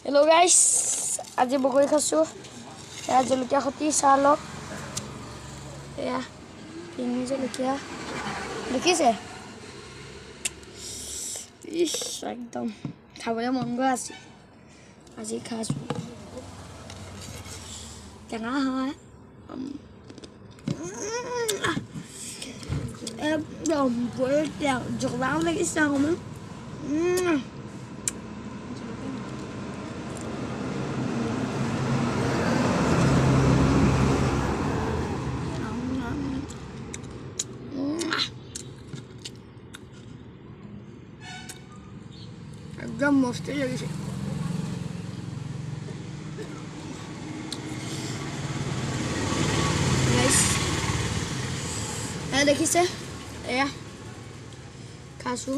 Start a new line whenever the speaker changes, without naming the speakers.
Hello guys, আজি বগৰী খাইছোঁ। এয়া জলকীয়া সতি চাহ লওক। এয়া পিনি জলকীয়া দেখিছে? ইস একদম খাবলৈ মন গৈ আছে। আজি খাইছোঁ। টেঙা হয় একদম জ্বলাও লাগিছে অকণমান। একদম মস্তি লাগিছে। এয়া দেখিছে? এয়া খাইছোঁ।